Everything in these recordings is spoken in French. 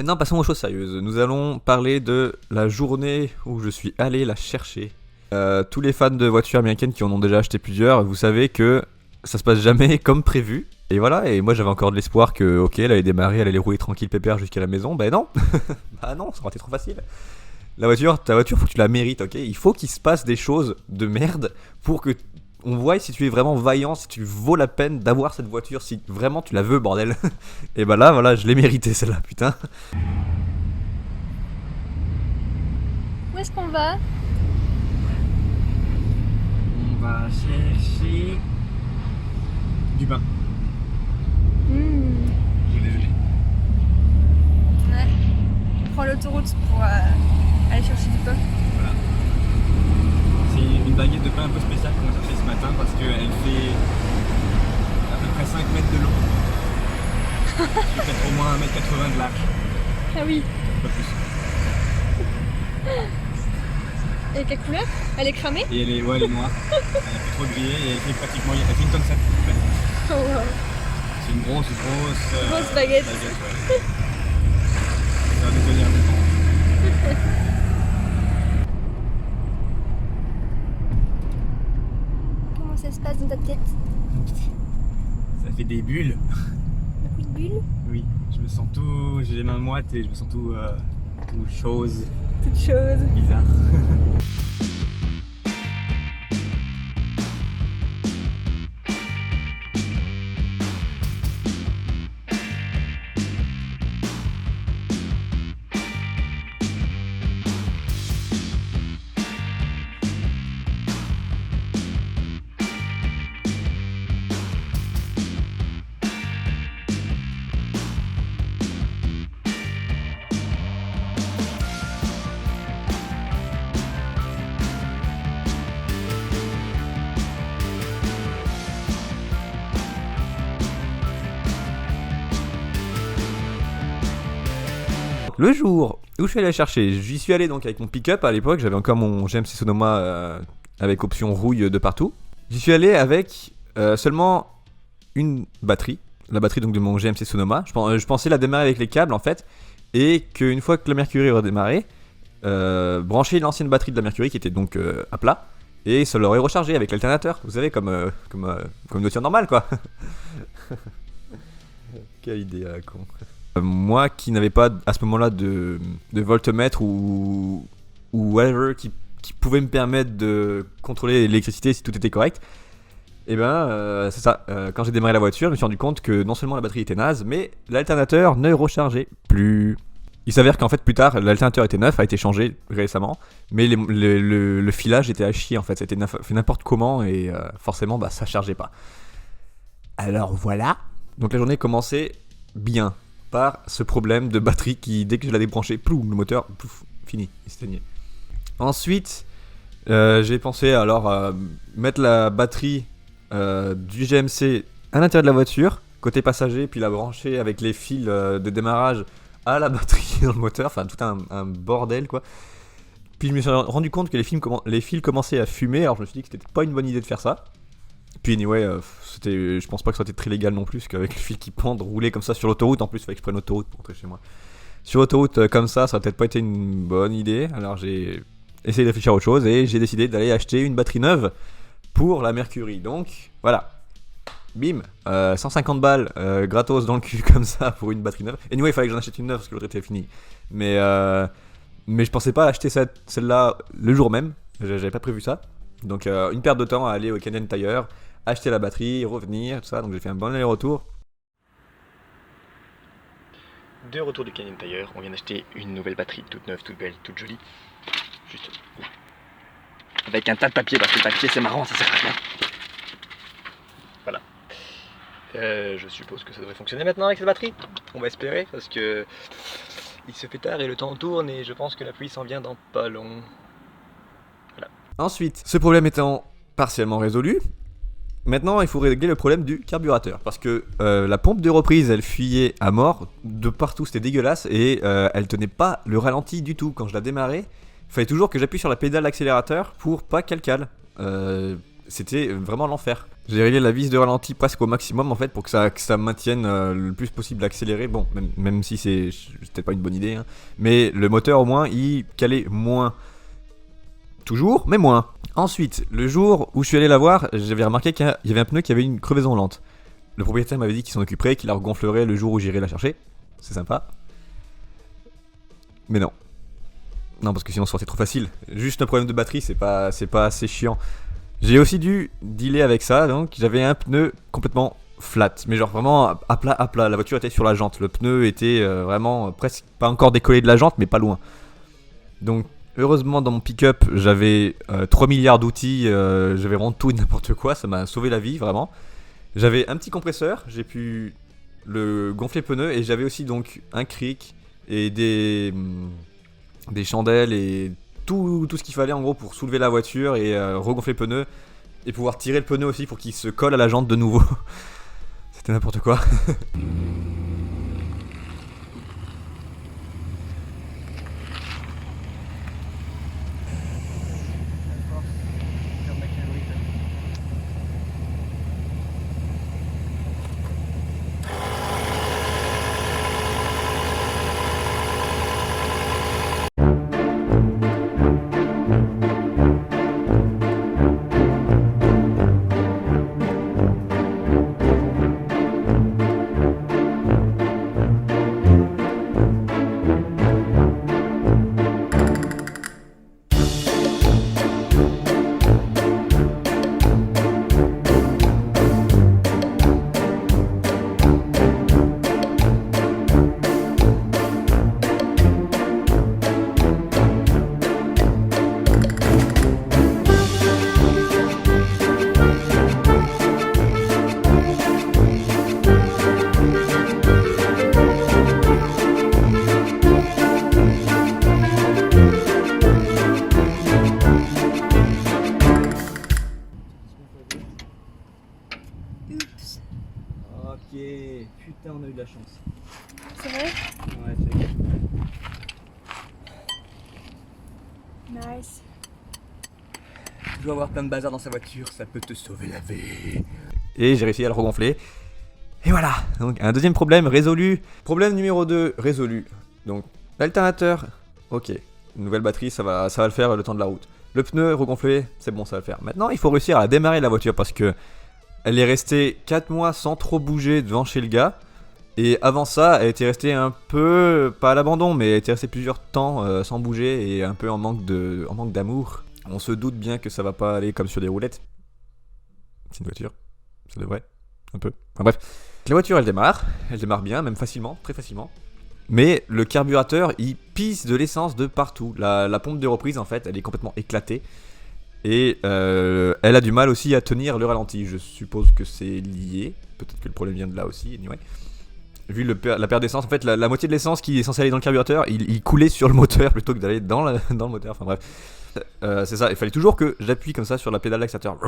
Maintenant, passons aux choses sérieuses. Nous allons parler de la journée où je suis allé la chercher. Tous les fans de voitures américaines qui en ont déjà acheté plusieurs, vous savez que ça se passe jamais comme prévu. Et voilà, et moi j'avais encore de l'espoir que, ok, elle allait démarrer, elle allait rouler tranquille pépère jusqu'à la maison. Ben non. Bah non, ça aurait été trop facile. Ta voiture, faut que tu la mérites, ok. Il faut qu'il se passe des choses de merde pour que on voit si tu es vraiment vaillant, si tu vaux la peine d'avoir cette voiture, si vraiment tu la veux, bordel. Et bah là, voilà, je l'ai mérité celle-là, putain. Où est-ce qu'on va? On va chercher du pain. Désolé. Ouais. On prend l'autoroute pour aller chercher du pain. Voilà. C'est une baguette de pain un peu spéciale qu'on a cherché ce matin parce qu'elle fait à peu près 5 mètres de long. Et peut-être au moins 1,80 m de large. Ah oui. Pas plus. Et quelle couleur? Elle est cramée? Et elle est noire. Elle a plus trop grillé et elle fait pratiquement. Elle fait une tonne 7 en fait. Oh wow. C'est une grosse. Grosse baguette. Ouais. Ça va nous tenir longtemps. Comment ça se passe dans ta tête? Ça fait des bulles. Beaucoup de bulles? Oui, je me sens tout. J'ai les mains moites et je me sens tout chose Toutes choses. bizarre. Le jour où je suis allé la chercher, j'y suis allé donc avec mon pick-up à l'époque, j'avais encore mon GMC Sonoma avec option rouille de partout. J'y suis allé avec seulement une batterie, la batterie donc de mon GMC Sonoma. Je pensais la démarrer avec les câbles en fait, et qu'une fois que la Mercury aurait démarré, brancher l'ancienne batterie de la Mercury qui était donc à plat, et ça l'aurait rechargé avec l'alternateur, vous savez, comme une voiture normale quoi. Quelle idée à la con. Moi qui n'avais pas à ce moment-là de voltmètre ou whatever qui pouvait me permettre de contrôler l'électricité si tout était correct, et ben c'est ça, quand j'ai démarré la voiture, je me suis rendu compte que non seulement la batterie était naze, mais l'alternateur ne rechargeait plus. Il s'avère qu'en fait plus tard, l'alternateur était neuf, a été changé récemment, mais le filage était à chier en fait, c'était fait n'importe comment et forcément bah, ça chargeait pas. Alors voilà, donc la journée commençait bien par ce problème de batterie qui, dès que je la débranchais, ploum, le moteur, pouf, fini, il s'éteignait. Ensuite, j'ai pensé alors à mettre la batterie du GMC à l'intérieur de la voiture, côté passager, puis la brancher avec les fils de démarrage à la batterie dans le moteur, enfin tout un bordel quoi. Puis je me suis rendu compte que les fils commençaient à fumer, alors je me suis dit que c'était pas une bonne idée de faire ça. Puis anyway, je pense pas que ça soit très légal non plus, parce qu'avec le fil qui pend, de rouler comme ça sur l'autoroute, en plus il fallait que je prenne l'autoroute pour rentrer chez moi. Sur l'autoroute comme ça aurait peut-être pas été une bonne idée, alors j'ai essayé de réfléchir à autre chose et j'ai décidé d'aller acheter une batterie neuve pour la Mercury. Donc voilà, bim, 150 balles gratos dans le cul comme ça pour une batterie neuve. Anyway, il fallait que j'en achète une neuve parce que l'autre était fini. Mais je pensais pas acheter celle-là le jour même, j'avais pas prévu ça. Donc une perte de temps à aller au Canadian Tire, acheter la batterie, revenir, tout ça. Donc j'ai fait un bon aller-retour. De retour du Canadian Tire, on vient d'acheter une nouvelle batterie, toute neuve, toute belle, toute jolie. Juste là. Avec un tas de papier, parce que le papier c'est marrant, ça sert à rien. Voilà. Je suppose que ça devrait fonctionner maintenant avec cette batterie. On va espérer, parce que il se fait tard et le temps tourne et je pense que la pluie s'en vient dans pas long. Voilà. Ensuite, ce problème étant partiellement résolu, maintenant il faut régler le problème du carburateur. Parce que la pompe de reprise elle fuyait à mort, de partout c'était dégueulasse et elle tenait pas le ralenti du tout. Quand je la démarrais, il fallait toujours que j'appuie sur la pédale d'accélérateur pour pas qu'elle cale. C'était vraiment l'enfer. J'ai réglé la vis de ralenti presque au maximum en fait pour que ça maintienne le plus possible accéléré. Bon, même si c'est peut-être pas une bonne idée, hein. Mais le moteur au moins il calait moins. Toujours, mais moins. Ensuite, le jour où je suis allé la voir, j'avais remarqué qu'il y avait un pneu qui avait une crevaison lente. Le propriétaire m'avait dit qu'il s'en occuperait, qu'il la regonflerait le jour où j'irai la chercher. C'est sympa. Mais non. Non, parce que sinon ça aurait été trop facile. Juste un problème de batterie, c'est pas assez chiant. J'ai aussi dû dealer avec ça, donc j'avais un pneu complètement flat. Mais genre vraiment à plat. La voiture était sur la jante. Le pneu était vraiment presque pas encore décollé de la jante, mais pas loin. Donc heureusement dans mon pick-up, j'avais 3 milliards d'outils. J'avais vraiment tout et n'importe quoi. Ça m'a sauvé la vie, vraiment. J'avais un petit compresseur, j'ai pu le gonfler pneu. Et j'avais aussi donc un cric et des chandelles et tout ce qu'il fallait en gros pour soulever la voiture et regonfler le pneu et pouvoir tirer le pneu aussi pour qu'il se colle à la jante de nouveau. C'était n'importe quoi. Oups. Ok, putain, on a eu de la chance. C'est vrai? Ouais, c'est Nice. Tu dois avoir plein de bazar dans sa voiture, ça peut te sauver la vie. Et j'ai réussi à le regonfler. Et voilà, donc un deuxième problème résolu. Problème numéro 2 résolu. Donc l'alternateur, ok. Une nouvelle batterie, ça va le faire le temps de la route. Le pneu regonflé, c'est bon, ça va le faire. Maintenant, il faut réussir à démarrer la voiture parce que elle est restée 4 mois sans trop bouger devant chez le gars. Et avant ça, elle était restée un peu, pas à l'abandon, mais elle était restée plusieurs temps sans bouger et un peu en manque d'amour. On se doute bien que ça va pas aller comme sur des roulettes. C'est une voiture, ça devrait, un peu. Enfin bref, la voiture elle démarre bien, même facilement, très facilement. Mais le carburateur il pisse de l'essence de partout. La pompe de reprise en fait, elle est complètement éclatée. Et elle a du mal aussi à tenir le ralenti. Je suppose que c'est lié. Peut-être que le problème vient de là aussi. Anyway. Vu la perte d'essence, en fait, la moitié de l'essence qui est censée aller dans le carburateur, il coulait sur le moteur plutôt que d'aller dans le moteur. Enfin bref. C'est ça, il fallait toujours que j'appuie comme ça sur la pédale d'accélérateur.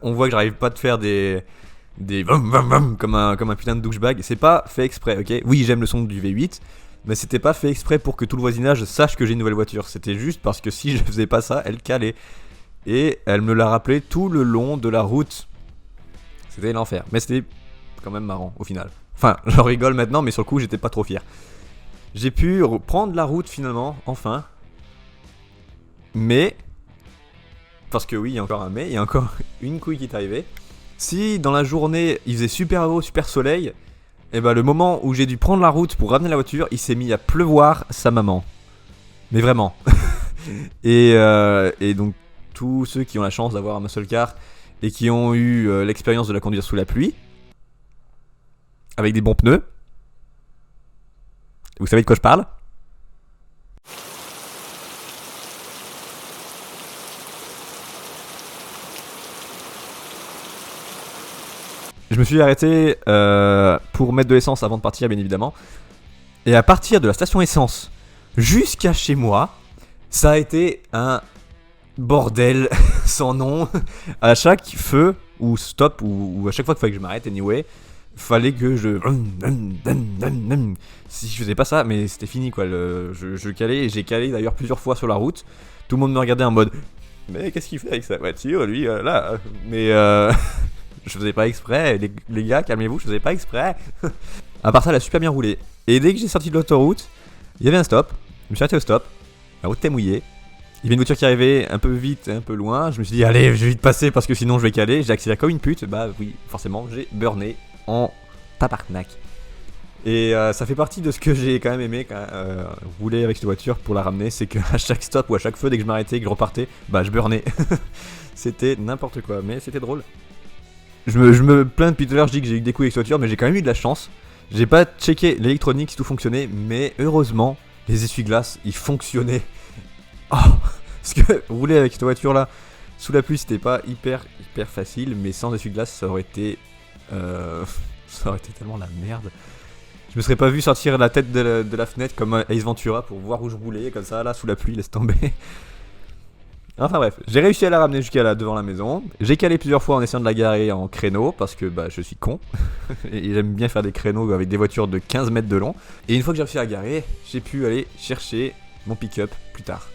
On voit que j'arrive pas à faire des comme un putain de douchebag. C'est pas fait exprès, ok. Oui, j'aime le son du V8, mais c'était pas fait exprès pour que tout le voisinage sache que j'ai une nouvelle voiture. C'était juste parce que si je faisais pas ça, elle calait. Et elle me l'a rappelé tout le long de la route. C'était l'enfer. Mais c'était quand même marrant au final. Enfin, j'en rigole maintenant, mais sur le coup, j'étais pas trop fier. J'ai pu reprendre la route finalement, enfin. Mais, parce que oui, il y a encore un mais, il y a encore une couille qui est arrivée. Si dans la journée, il faisait super beau, super soleil, et ben le moment où j'ai dû prendre la route pour ramener la voiture, il s'est mis à pleuvoir sa maman. Mais vraiment. et donc, tous ceux qui ont la chance d'avoir un muscle car et qui ont eu l'expérience de la conduire sous la pluie, avec des bons pneus, vous savez de quoi je parle? Je me suis arrêté pour mettre de l'essence avant de partir, bien évidemment. Et à partir de la station essence jusqu'à chez moi, ça a été un bordel sans nom. À chaque feu ou stop, ou à chaque fois qu'il fallait que je m'arrête, anyway, fallait que je... Si je faisais pas ça, mais c'était fini quoi. Je calais, et j'ai calé d'ailleurs plusieurs fois sur la route. Tout le monde me regardait en mode mais qu'est-ce qu'il fait avec sa voiture lui là. Mais je faisais pas exprès, les gars, calmez-vous, je faisais pas exprès. À part ça, elle a super bien roulé. Et dès que j'ai sorti de l'autoroute, il y avait un stop. Je me suis arrêté au stop. La route était mouillée. Il y avait une voiture qui arrivait un peu vite, un peu loin. Je me suis dit, allez, je vais vite passer parce que sinon je vais caler. J'ai accéléré comme une pute. Bah oui, forcément, j'ai burné en tabarnak. Et ça fait partie de ce que j'ai quand même aimé rouler avec cette voiture pour la ramener. C'est qu'à chaque stop ou à chaque feu, dès que je m'arrêtais et que je repartais, bah je burnais. C'était n'importe quoi, mais c'était drôle. Je me plains depuis tout à l'heure, je dis que j'ai eu des coups avec cette voiture, mais j'ai quand même eu de la chance. J'ai pas checké l'électronique si tout fonctionnait, mais heureusement, les essuie-glaces, ils fonctionnaient. Oh, parce que rouler avec cette voiture là, sous la pluie, c'était pas hyper facile, mais sans essuie-glaces, ça aurait été tellement la merde. Je me serais pas vu sortir la tête de la fenêtre comme Ace Ventura pour voir où je roulais, comme ça, là, sous la pluie, laisse tomber. Enfin bref, j'ai réussi à la ramener jusqu'à là, devant la maison. J'ai calé plusieurs fois en essayant de la garer en créneau, parce que bah, je suis con. Et j'aime bien faire des créneaux avec des voitures de 15 mètres de long. Et une fois que j'ai réussi à garer, j'ai pu aller chercher mon pick-up plus tard.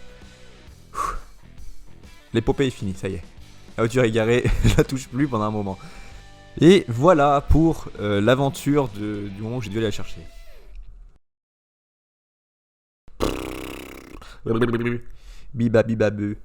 L'épopée est finie, ça y est. La voiture est garée, je la touche plus pendant un moment. Et voilà pour l'aventure du moment où j'ai dû aller la chercher. Biba biba bu.